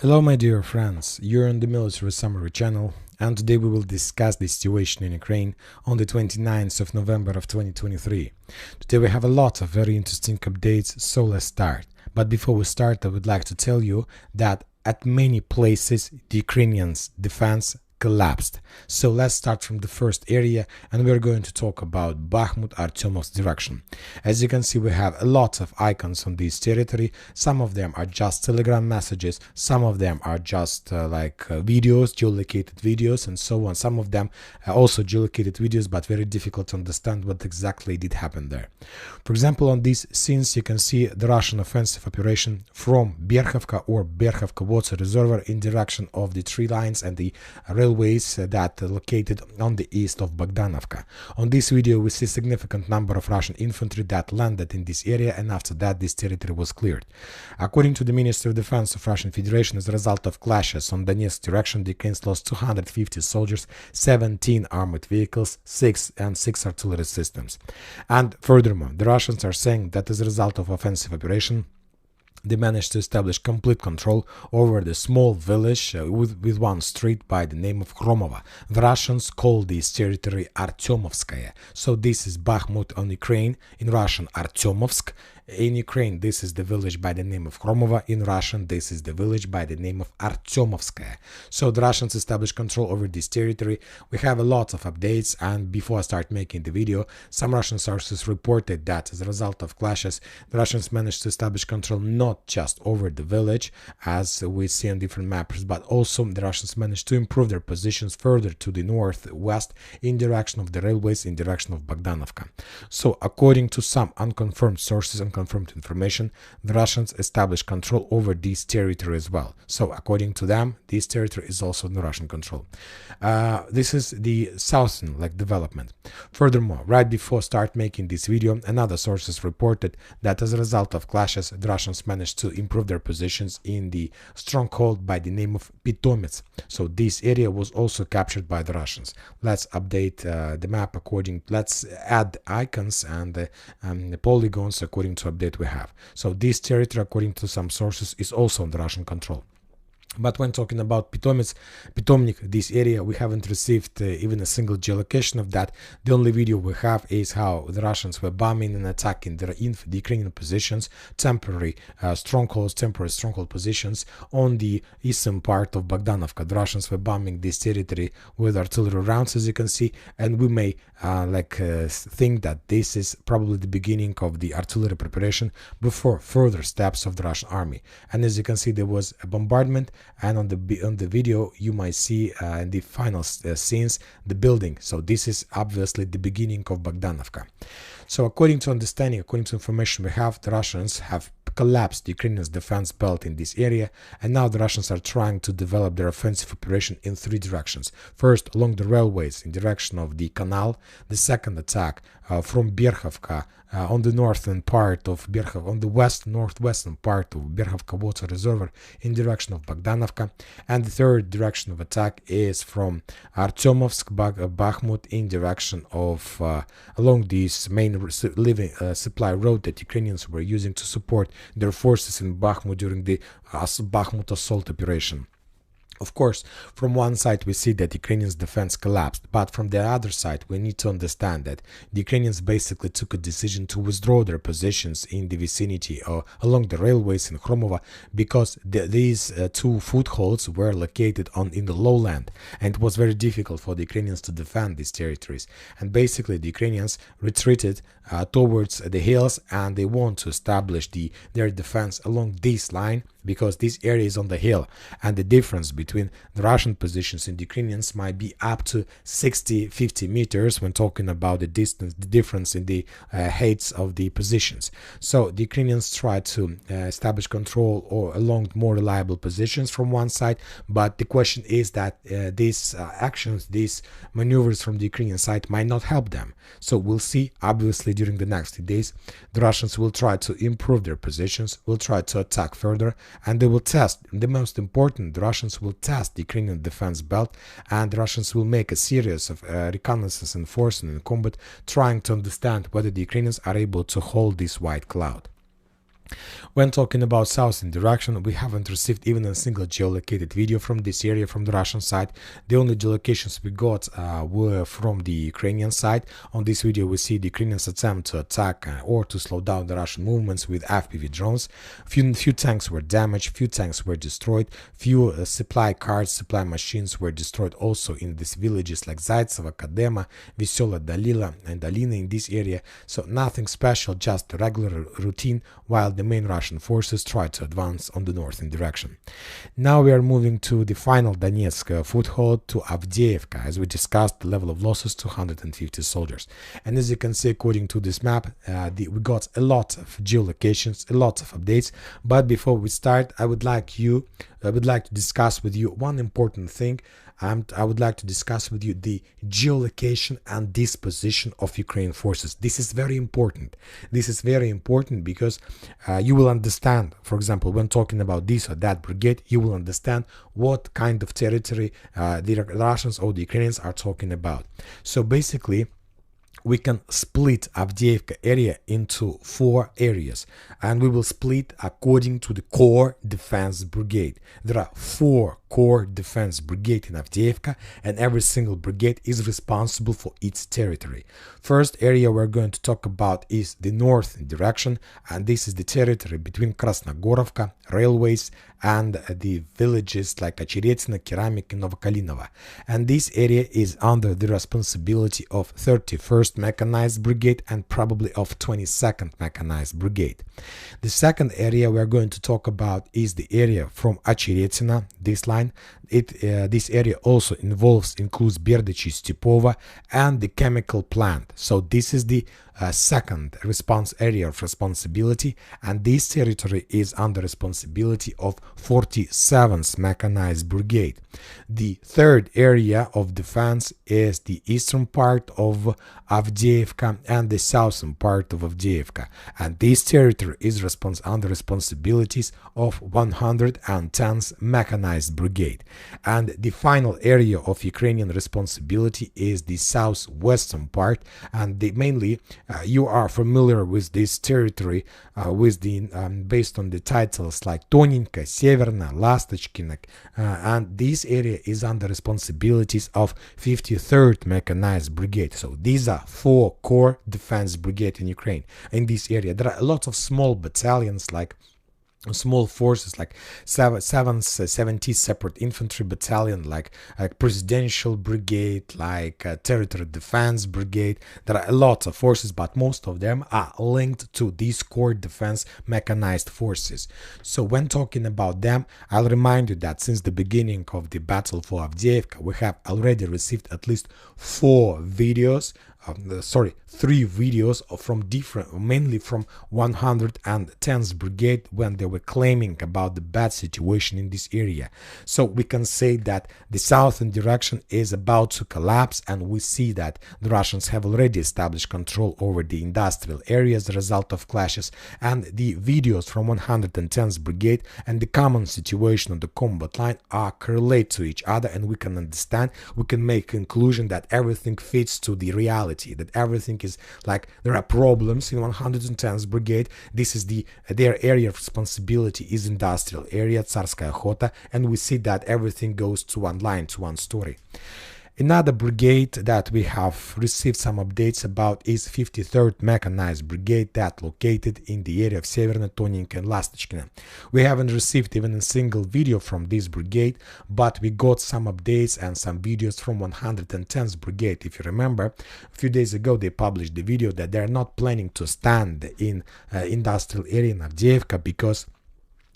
Hello my dear friends, you're on the Military Summary channel, and today we will discuss the situation in Ukraine on the 29th of November of 2023. Today we have a lot of very interesting updates, so let's start. But before we start, I would like to tell you that at many places the Ukrainians' defense collapsed. So let's start from the first area, and we're going to talk about Bakhmut Artyomovsk direction. As you can see, we have a lot of icons on this territory. Some of them are just telegram messages, some of them are just videos, geolocated videos, and so on. Some of them are also geolocated videos, but very difficult to understand what exactly did happen there. For example, on these scenes you can see the Russian offensive operation from Berkhovka or Berkhovka water reservoir in direction of the tree lines and the railways that are located on the east of Bogdanovka. On this video we see significant number of Russian infantry that landed in this area, and after that this territory was cleared. According to the Ministry of Defense of Russian Federation, as a result of clashes on Donetsk direction, the Ukrainians lost 250 soldiers, 17 armored vehicles, 6 artillery systems. And furthermore, the Russians are saying that as a result of offensive operation, they managed to establish complete control over the small village with one street by the name of Kromova. The Russians call this territory Artyomovskaya. So this is Bakhmut on Ukraine, in Russian Artyomovsk. In Ukraine, this is the village by the name of Kromova. In Russian, this is the village by the name of Artyomovskaya. So the Russians established control over this territory. We have a lot of updates, and before I start making the video, some Russian sources reported that as a result of clashes, the Russians managed to establish control not just over the village, as we see on different maps, but also the Russians managed to improve their positions further to the northwest in direction of the railways, in direction of Bogdanovka. So according to some unconfirmed sources and confirmed information, the Russians established control over this territory as well. So according to them, this territory is also in Russian control. This is the southern development. Furthermore, right before start making this video, another sources reported that as a result of clashes, the Russians managed to improve their positions in the stronghold by the name of Pitomets. So this area was also captured by the Russians. Let's update the map let's add icons and polygons according to update we have. So this territory, according to some sources, is also under Russian control. But when talking about Pitomnik, this area, we haven't received even a single geolocation of that. The only video we have is how the Russians were bombing and attacking the Ukrainian positions, temporary stronghold positions on the eastern part of Bogdanovka. The Russians were bombing this territory with artillery rounds, as you can see, and we may think that this is probably the beginning of the artillery preparation before further steps of the Russian army. And as you can see, there was a bombardment, and on the video you might see in the final scenes the building. So this is obviously the beginning of Bogdanovka. So according to information we have, the Russians have collapsed the Ukrainians' defense belt in this area, and now the Russians are trying to develop their offensive operation in three directions. First, along the railways in direction of the canal. The second attack from Berkhovka on the northern part of Berkhovka, on the northwestern part of Berkhovka water reservoir in direction of Bogdanovka, and the third direction of attack is from Artyomovsk, Bakhmut in direction of along this main supply road that Ukrainians were using to support their forces in Bakhmut during the Bakhmut assault operation. Of course, from one side we see that Ukrainians' defense collapsed, but from the other side we need to understand that the Ukrainians basically took a decision to withdraw their positions in the vicinity or along the railways in Kromova, because these two footholds were located in the lowland, and it was very difficult for the Ukrainians to defend these territories. And basically the Ukrainians retreated towards the hills, and they want to establish their defense along this line, because this area is on the hill, and the difference between the Russian positions and the Ukrainians might be up to 50 meters when talking about the difference in the heights of the positions. So the Ukrainians try to establish control along more reliable positions from one side, but the question is that these maneuvers from the Ukrainian side might not help them. So we'll see. Obviously during the next days the Russians will try to improve their positions, will try to attack further, and they will test, the most important, the Russians will test the Ukrainian defense belt, and the Russians will make a series of reconnaissance and force and combat, trying to understand whether the Ukrainians are able to hold this white cloud. When talking about southern direction, we haven't received even a single geolocated video from this area from the Russian side. The only geolocations we got were from the Ukrainian side. On this video, we see the Ukrainians attempt to attack or to slow down the Russian movements with FPV drones. Few tanks were damaged, few tanks were destroyed, few supply cars, supply machines were destroyed also in these villages like Zaitsevo, Kadema, Veselaya Dalila and Dalina in this area. So nothing special, just regular routine, while the main Russian forces tried to advance on the northern direction. Now we are moving to the final Donetsk foothold to Avdiivka. As we discussed, the level of losses 250 soldiers. And as you can see, according to this map, we got a lot of geolocations, a lot of updates. But before we start, I would like to discuss with you one important thing. I would like to discuss with you the geolocation and disposition of Ukrainian forces. This is very important. This is very important because you will understand, for example, when talking about this or that brigade, you will understand what kind of territory the Russians or the Ukrainians are talking about. So basically, we can split Avdiivka area into 4 areas, and we will split according to the core defense brigade. There are 4 core defense brigade in Avdiivka, and every single brigade is responsible for its territory. First area we're going to talk about is the north direction, and this is the territory between Krasnogorovka, railways, and the villages like Очеретино, Keramik, and Novokalinovo. And this area is under the responsibility of 31st Mechanized Brigade and probably of 22nd Mechanized Brigade. The second area we're going to talk about is the area from Очеретино, this line. This area also includes Berdичи, Stepova, and the chemical plant. So this is the second area of responsibility, and this territory is under responsibility of 47th Mechanized Brigade. The third area of defense is the eastern part of Avdiivka and the southern part of Avdiivka, and this territory is under responsibilities of 110th Mechanized Brigade. And the final area of Ukrainian responsibility is the southwestern part, and mainly you are familiar with this territory based on the titles like Tonenka, Severna, Lastочкина, and this area is under responsibilities of 53rd Mechanized Brigade. So these are 4 core defense brigade in Ukraine. In this area there are a lot of small battalions, like small forces like 70 separate infantry battalion, like presidential brigade, like territory defense brigade. There are a lot of forces, but most of them are linked to these core defense mechanized forces. So when talking about them, I'll remind you that since the beginning of the battle for Avdiivka, we have already received at least 3 videos from mainly from 110th Brigade, when they were claiming about the bad situation in this area. So we can say that the southern direction is about to collapse, and we see that the Russians have already established control over the industrial area as a result of clashes, and the videos from 110th Brigade and the common situation on the combat line are correlate to each other, and we can make conclusion that everything fits to the reality, that everything is like there are problems in 110th Brigade. This is their area of responsibility is industrial area, Tsarskaya Khota, and we see that everything goes to one line, to one story. Another brigade that we have received some updates about is 53rd Mechanized Brigade, that located in the area of Severna, Tonenka, and Lastочкина. We haven't received even a single video from this brigade, but we got some updates and some videos from 110th Brigade. If you remember, a few days ago they published the video that they're not planning to stand in industrial area in Avdiivka because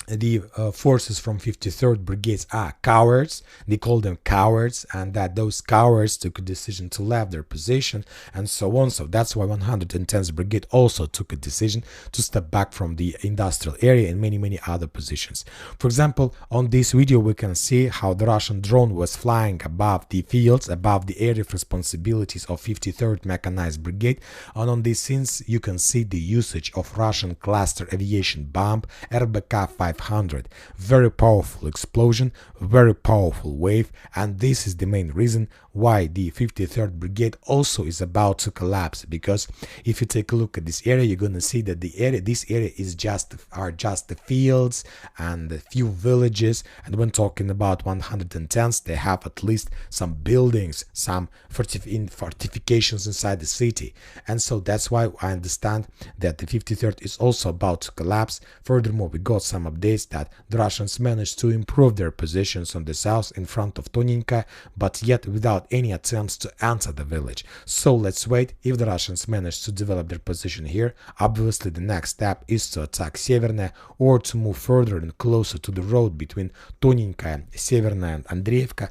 the forces from 53rd Brigades are cowards. They call them cowards, and that those cowards took a decision to leave their position and so on. So that's why 110th Brigade also took a decision to step back from the industrial area and many other positions. For example, on this video we can see how the Russian drone was flying above the fields, above the area of responsibilities of 53rd Mechanized Brigade, and on these scenes you can see the usage of Russian cluster aviation bomb RBK-5 500. Very powerful explosion, very powerful wave, and this is the main reason why the 53rd Brigade also is about to collapse, because if you take a look at this area, you're gonna see that this area is just the fields and a few villages, and when talking about 110s, they have at least some buildings, some fortifications inside the city, and so that's why I understand that the 53rd is also about to collapse. Furthermore, we got some updates that the Russians managed to improve their positions on the south in front of Toninka, but yet without any attempts to enter the village. So let's wait. If the Russians manage to develop their position here, obviously the next step is to attack Severna or to move further and closer to the road between Toninka, Severna and Andreevka.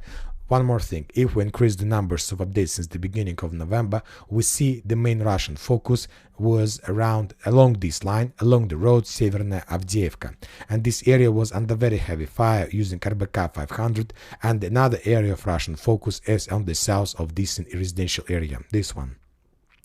One more thing, if we increase the numbers of updates since the beginning of November, we see the main Russian focus was along this line, along the road Severna Avdiivka, and this area was under very heavy fire using RBK 500, and another area of Russian focus is on the south of this residential area, this one.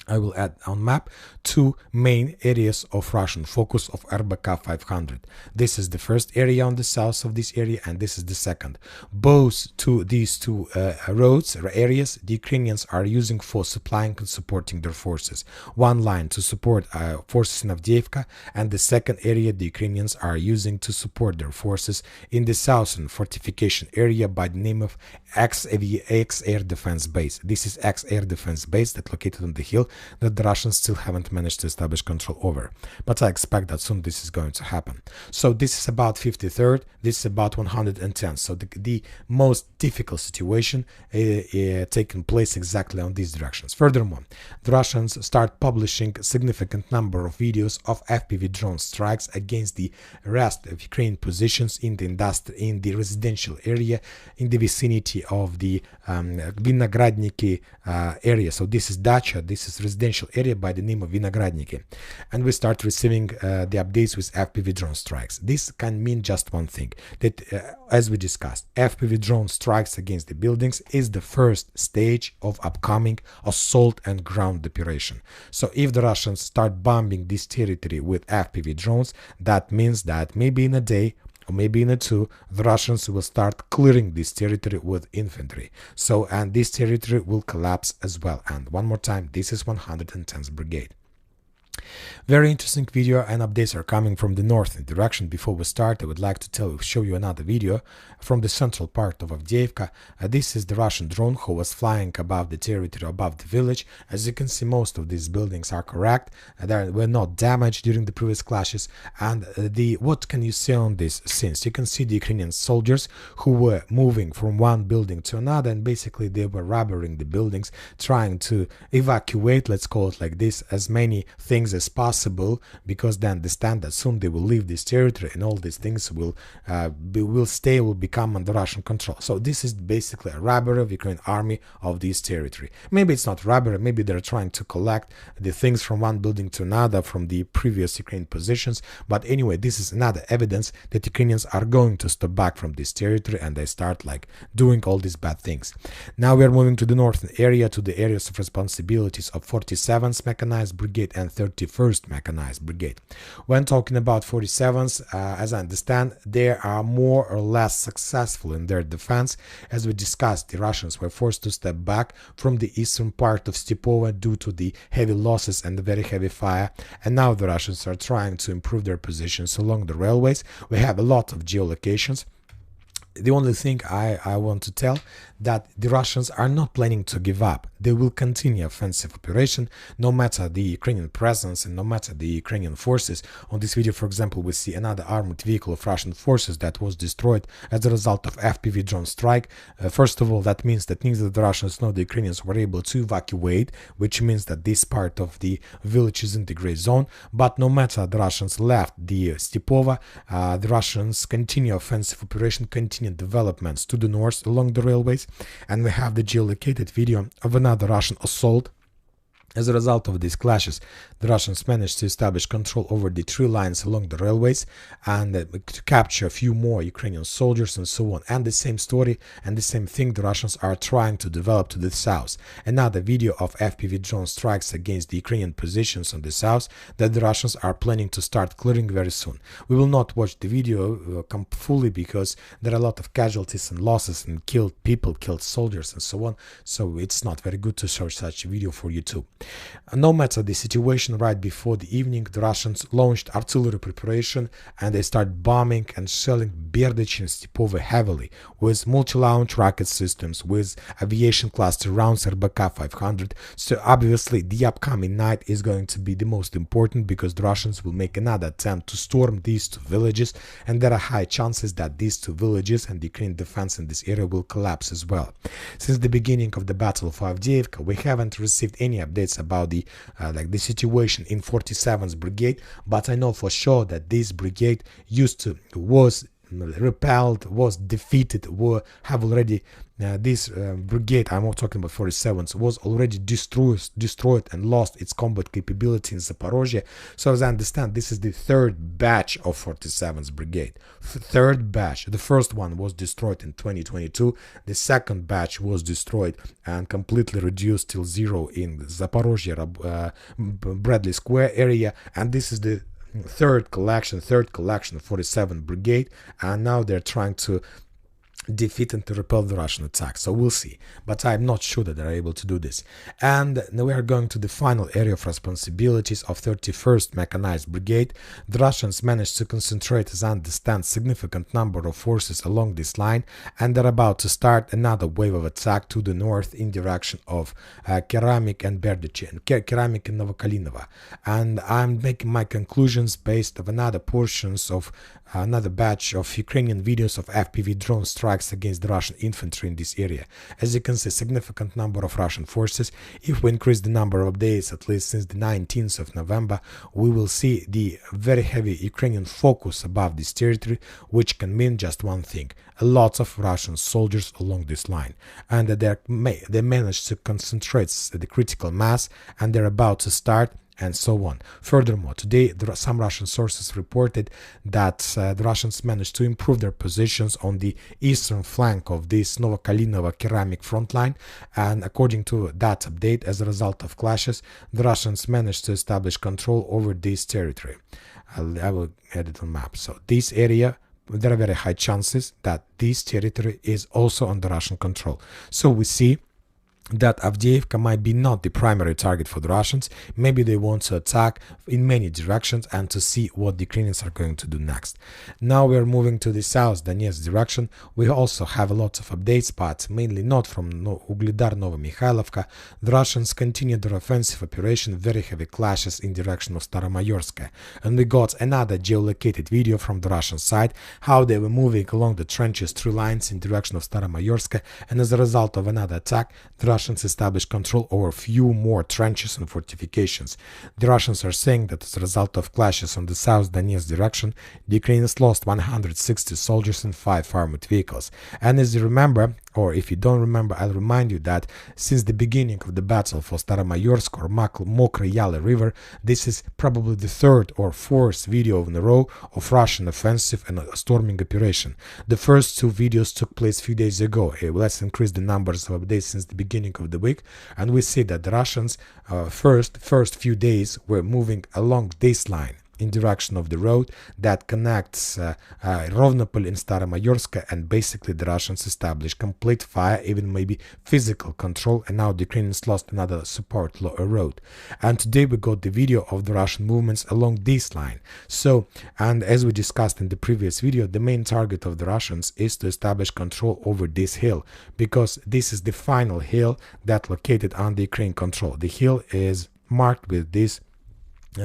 I will add on map two main areas of Russian focus of RBK 500. This is the first area on the south of this area, and this is the second. These two roads or areas the Ukrainians are using for supplying and supporting their forces. One line to support forces in Avdiivka, and the second area the Ukrainians are using to support their forces in the southern fortification area by the name of X Air Defense Base. This is X Air Defense Base that located on the hill that the Russians still haven't managed to establish control over. But I expect that soon this is going to happen. So this is about 53rd, this is about 110. So the most difficult situation taking place exactly on these directions. Furthermore, the Russians start publishing a significant number of videos of FPV drone strikes against the rest of Ukraine positions in the residential area in the vicinity of the Vinogradniki area. So this is Dacha, this is residential area by the name of Vinogradniki, and we start receiving the updates with FPV drone strikes. This can mean just one thing, that as we discussed, FPV drone strikes against the buildings is the first stage of upcoming assault and ground operation. So if the Russians start bombing this territory with FPV drones, that means that maybe in a day or maybe in a two, the Russians will start clearing this territory with infantry. So, and this territory will collapse as well. And one more time, this is 110th Brigade. Very interesting video and updates are coming from the northern direction. Before we start, I would like to show you another video from the central part of Avdiivka. This is the Russian drone who was flying above the territory, above the village. As you can see, most of these buildings are correct. They were not damaged during the previous clashes. And what can you see on this scenes? You can see the Ukrainian soldiers who were moving from one building to another, and basically they were robbing the buildings, trying to evacuate, let's call it like this, as many things as possible, because they understand that soon they will leave this territory and all these things will become under Russian control. So this is basically a robbery of Ukrainian army of this territory. Maybe it's not robbery, maybe they're trying to collect the things from one building to another from the previous Ukrainian positions, but anyway, this is another evidence that Ukrainians are going to step back from this territory and they start like doing all these bad things. Now we are moving to the northern area, to the areas of responsibilities of 47th Mechanized Brigade and 31st Mechanized Brigade. When talking about 47th, as I understand, they are more or less successful in their defense. As we discussed, the Russians were forced to step back from the eastern part of Stepova due to the heavy losses and the very heavy fire, and now the Russians are trying to improve their positions along the railways. We have a lot of geolocations. The only thing I want to tell that the Russians are not planning to give up. They will continue offensive operation no matter the Ukrainian presence and no matter the Ukrainian forces. On this video, for example, we see another armored vehicle of Russian forces that was destroyed as a result of FPV drone strike. First of all, that means that the Russians know the Ukrainians were able to evacuate, which means that this part of the village is in the gray zone. But no matter the Russians left the Stepova, the Russians continue offensive operation, continue developments to the north along the railways, and we have the geolocated video of another Russian assault As a result of these clashes, the Russians managed to establish control over the tree lines along the railways and to capture a few more Ukrainian soldiers and so on. And the same story and the same thing the Russians are trying to develop to the south. Another video of FPV drone strikes against the Ukrainian positions on the south that the Russians are planning to start clearing very soon. We will not watch the video fully because there are a lot of casualties and losses and killed people, killed soldiers and so on. So it's not very good to show such a video for you too. No matter the situation, right before the evening, the Russians launched artillery preparation and they start bombing and shelling Berdych and Stepova heavily with multi-launch rocket systems, with aviation cluster rounds RBK 500. So obviously the upcoming night is going to be the most important because the Russians will make another attempt to storm these two villages, and there are high chances that these two villages and the Ukrainian defense in this area will collapse as well. Since the beginning of the Battle of Avdiivka, we haven't received any updates about the situation in 47th Brigade, but I know for sure that this brigade was repelled, was defeated, have already this brigade, I'm not talking about 47th, was already destroyed and lost its combat capability in Zaporozhye. So as I understand, this is the third batch of 47th Brigade. Third batch. The first one was destroyed in 2022. The second batch was destroyed and completely reduced till zero in Zaporozhye, Bradley Square area. And this is the third collection, 47th Brigade. And now they're trying to defeat and to repel the Russian attack. So we'll see. But I'm not sure that they're able to do this. And now we are going to the final area of responsibilities of 31st Mechanized Brigade. The Russians managed to concentrate, as I understand, significant number of forces along this line, and they're about to start another wave of attack to the north in direction of Keramik and Berdych, and Keramik and Novokalinovo. And I'm making my conclusions based on another portions of another batch of Ukrainian videos of FPV drone strikes against the Russian infantry in this area. As you can see, significant number of Russian forces. If we increase the number of days, at least since the 19th of November, we will see the very heavy Ukrainian focus above this territory, which can mean just one thing: a lot of Russian soldiers along this line, and that they managed to concentrate the critical mass, and they're about to start, and so on. Furthermore, today some Russian sources reported that the Russians managed to improve their positions on the eastern flank of this Novokalinovo Keramik front line, and according to that update, as a result of clashes, the Russians managed to establish control over this territory. I will add it on map. So this area, there are very high chances that this territory is also under Russian control. So we see that Avdiivka might be not the primary target for the Russians. Maybe they want to attack in many directions and to see what the Ukrainians are going to do next. Now we are moving to the south Donetsk direction. We also have a lot of updates, but mainly not from Ugledar, Novomikhailivka. The Russians continued their offensive operation, very heavy clashes in direction of Staromayorsk. And we got another geolocated video from the Russian side, how they were moving along the trenches through lines in direction of Staromayorsk, and as a result of another attack, the Russians established control over a few more trenches and fortifications. The Russians are saying that as a result of clashes on the south Donetsk direction, the Ukrainians lost 160 soldiers and 5 armored vehicles. And as you remember, or if you don't remember, I'll remind you that since the beginning of the battle for Staromayorsk or Mokry Yale River, this is probably the third or fourth video in a row of Russian offensive and storming operation. The first two videos took place a few days ago. Let's increase the numbers of updates since the beginning of the week, and we see that the Russians first few days were moving along this line in direction of the road that connects Rovnopol and Staromayorsk, and basically the Russians established complete fire, even maybe physical control, and now the Ukrainians lost another support road. And today we got the video of the Russian movements along this line. So, and as we discussed in the previous video, the main target of the Russians is to establish control over this hill, because this is the final hill that located under Ukraine control. The hill is marked with this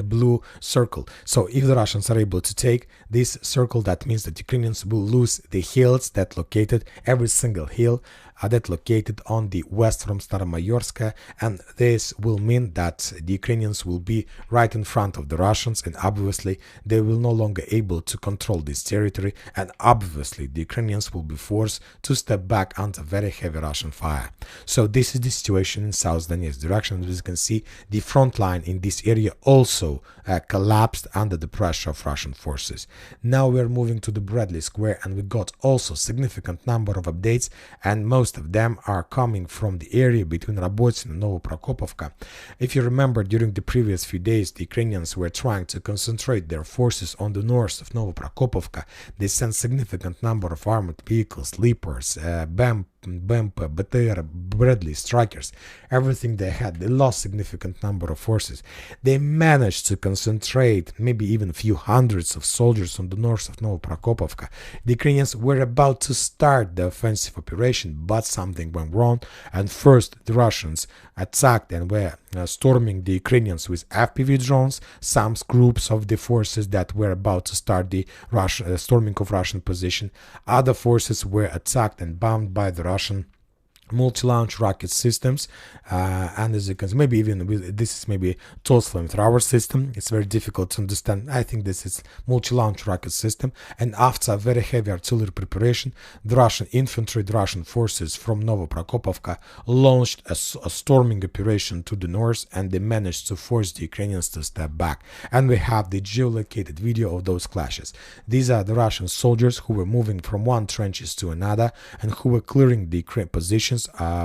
blue circle. So if the Russians are able to take this circle, that means that Ukrainians will lose the hills that located, every single hill that located on the west from Staromayorska, and this will mean that the Ukrainians will be right in front of the Russians, and obviously they will no longer able to control this territory, and obviously the Ukrainians will be forced to step back under very heavy Russian fire. So this is the situation in South Donetsk direction. As you can see, the front line in this area also collapsed under the pressure of Russian forces. Now we are moving to the Bradley Square, and we got also significant number of updates, and most of them are coming from the area between Robotyne and Novoprokopovka. If you remember, during the previous few days, the Ukrainians were trying to concentrate their forces on the north of Novoprokopovka. They sent significant number of armored vehicles, Leopards, BEMP, BTR, Bradley, Strikers, everything they had. They lost significant number of forces. They managed to concentrate maybe even a few hundreds of soldiers on the north of Novoprokopovka. The Ukrainians were about to start the offensive operation, but something went wrong, and first the Russians attacked and were storming the Ukrainians with FPV drones. Some groups of the forces that were about to start the storming of Russian position. Other forces were attacked and bombed by the Russian multi-launch rocket systems, and as you can see, maybe even with, this is maybe TOS flamethrower system. It's very difficult to understand. I think this is multi-launch rocket system. And after a very heavy artillery preparation, the Russian infantry, the Russian forces from Novoprokopovka launched a storming operation to the north, and they managed to force the Ukrainians to step back. And we have the geolocated video of those clashes. These are the Russian soldiers who were moving from one trenches to another, and who were clearing the positions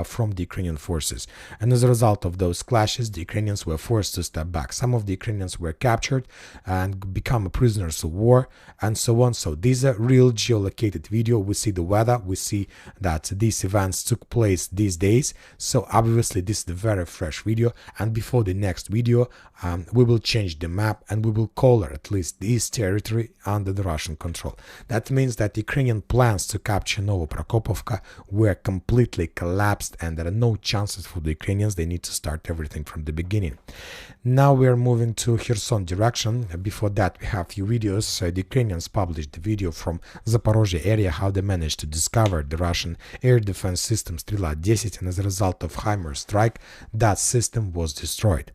from the Ukrainian forces. And as a result of those clashes, the Ukrainians were forced to step back. Some of the Ukrainians were captured and become prisoners of war, and so on. So these are real geolocated video. We see the weather, we see that these events took place these days. So obviously this is the very fresh video, and before the next video we will change the map and we will color at least this territory under the Russian control. That means that Ukrainian plans to capture Novoprokopovka were completely collapsed, and there are no chances for the Ukrainians. They need to start everything from the beginning. Now we are moving to Kherson direction. Before that, we have a few videos. The Ukrainians published the video from Zaporozhye area, how they managed to discover the Russian air defense system Strela-10, and as a result of HIMARS strike, that system was destroyed.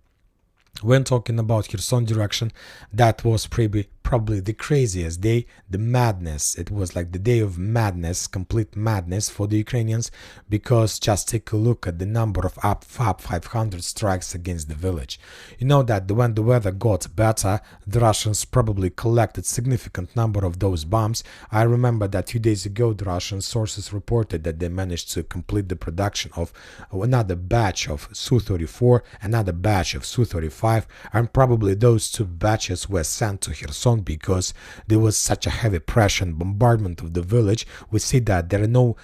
When talking about Kherson direction, that was probably the craziest day, the madness. It was like the day of madness, complete madness for the Ukrainians, because just take a look at the number of FAB 500 strikes against the village. You know that when the weather got better, the Russians probably collected significant number of those bombs. I remember that 2 days ago the Russian sources reported that they managed to complete the production of another batch of Su-34, another batch of Su-35, and probably those two batches were sent to Kherson because there was such a heavy pressure and bombardment of the village. We see that there are no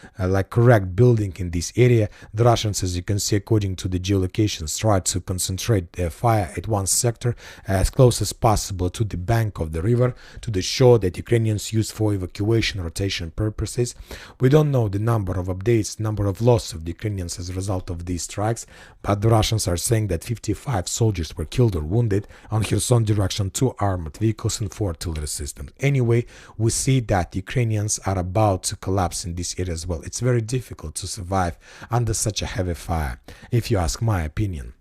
correct building in this area. The Russians, as you can see, according to the geolocations, tried to concentrate their fire at one sector as close as possible to the bank of the river, to the shore that Ukrainians used for evacuation rotation purposes. We don't know the number of updates, number of losses of the Ukrainians as a result of these strikes, but the Russians are saying that 55 soldiers were killed or wounded on Kherson direction, 2 armored vehicles and 4 artillery systems. Anyway, we see that Ukrainians are about to collapse in this area as well. It's very difficult to survive under such a heavy fire, if you ask my opinion.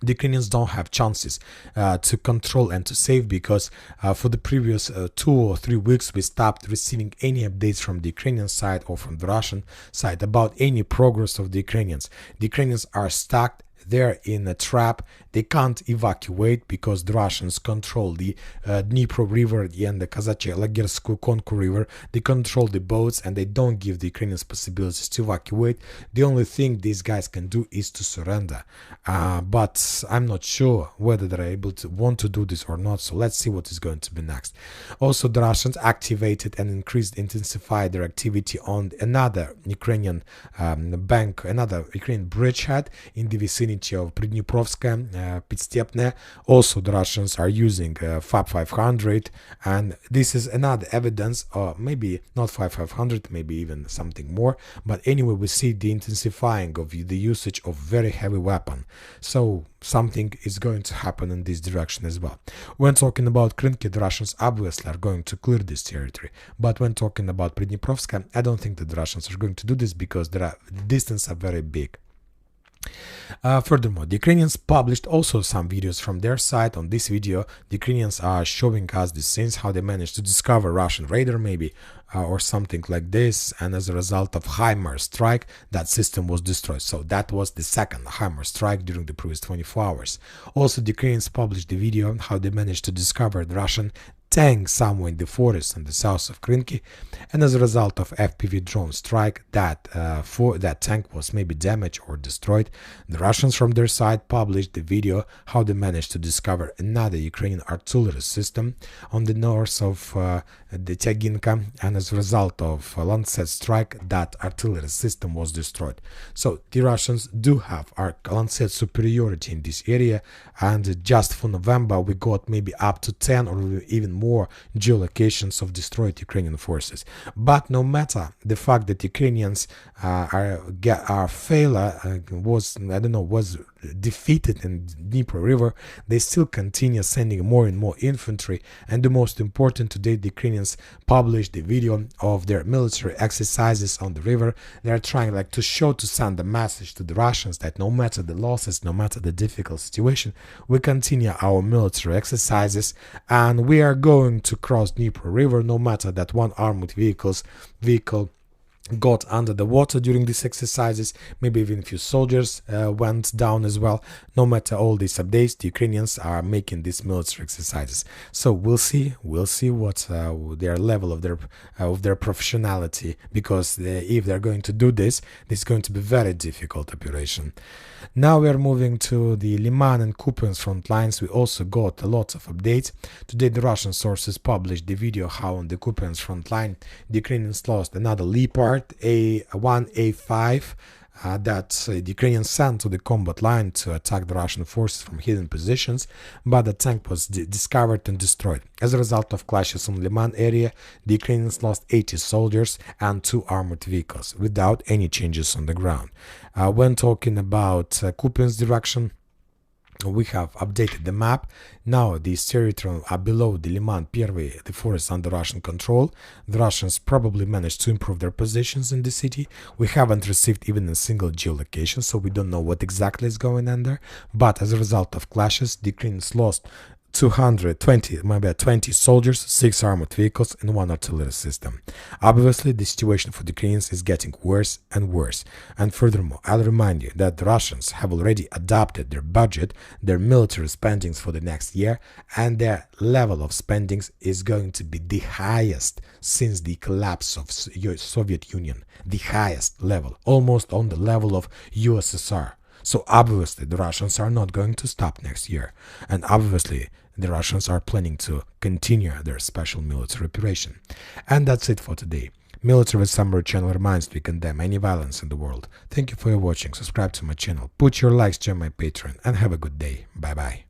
The Ukrainians don't have chances to control and to save, because for the previous 2 or 3 weeks we stopped receiving any updates from the Ukrainian side or from the Russian side about any progress of the Ukrainians. The Ukrainians are stuck. They're in a trap. They can't evacuate because the Russians control the Dnipro River and the Kazachye-Lagersku Konku River. They control the boats, and they don't give the Ukrainians possibilities to evacuate. The only thing these guys can do is to surrender. But I'm not sure whether they're able to want to do this or not. So let's see what is going to be next. Also, the Russians activated and intensified their activity on another Ukrainian bank, another Ukrainian bridgehead in the vicinity vicinity of Pridniprovskaya, Pitstepne. Also, the Russians are using FAB 500, and this is another evidence, or maybe not FAB 500, maybe even something more. But anyway, we see the intensifying of the usage of very heavy weapon. So something is going to happen in this direction as well. When talking about Krinky, the Russians obviously are going to clear this territory. But when talking about Pridniprovskaya, I don't think that the Russians are going to do this because the distances are very big. Furthermore, the Ukrainians published also some videos from their side. On this video, the Ukrainians are showing us the scenes, how they managed to discover Russian radar maybe, or something like this, and as a result of HIMARS strike, that system was destroyed. So that was the second HIMARS strike during the previous 24 hours. Also, the Ukrainians published the video on how they managed to discover the Russian tank somewhere in the forest in the south of Krinky, and as a result of FPV drone strike, that tank was maybe damaged or destroyed. The Russians from their side published the video how they managed to discover another Ukrainian artillery system on the north of the Tyaginka, and as a result of Lancet strike, that artillery system was destroyed. So the Russians do have our Lancet superiority in this area, and just for November we got maybe up to 10 or even more geolocations of destroyed Ukrainian forces. But no matter the fact that Ukrainians our failure was defeated in Dnieper River, they still continue sending more and more infantry. And the most important, today the Ukrainians published the video of their military exercises on the river. They are trying to send a message to the Russians that no matter the losses, no matter the difficult situation, we continue our military exercises, and we are going to cross Dnieper River no matter that one armored vehicle got under the water during these exercises, maybe even a few soldiers went down as well. No matter all these updates, the Ukrainians are making these military exercises. So we'll see what their level of their professionality, because if they're going to do this is going to be very difficult operation. Now we are moving to the Liman and Kupiansk front lines. We also got a lot of updates. Today the Russian sources published the video how on the Kupiansk front line the Ukrainians lost another Leopard A1A5 that the Ukrainians sent to the combat line to attack the Russian forces from hidden positions, but the tank was discovered and destroyed. As a result of clashes on Liman area, the Ukrainians lost 80 soldiers and 2 armored vehicles without any changes on the ground. When talking about Kupiansk direction, we have updated the map. Now these territories are below the Liman Pervy, the forest under Russian control. The Russians probably managed to improve their positions in the city. We haven't received even a single geolocation, so we don't know what exactly is going on there. But as a result of clashes, the Ukrainians lost 20 soldiers, 6 armored vehicles, and 1 artillery system. Obviously, the situation for the Ukrainians is getting worse and worse. And furthermore, I'll remind you that the Russians have already adopted their budget, their military spendings for the next year, and their level of spendings is going to be the highest since the collapse of Soviet Union. The highest level, almost on the level of USSR. So obviously the Russians are not going to stop next year, and obviously the Russians are planning to continue their special military operation. And that's it for today. Military Summary channel reminds we condemn any violence in the world. Thank you for your watching, subscribe to my channel, put your likes, join my Patreon, and have a good day. Bye bye.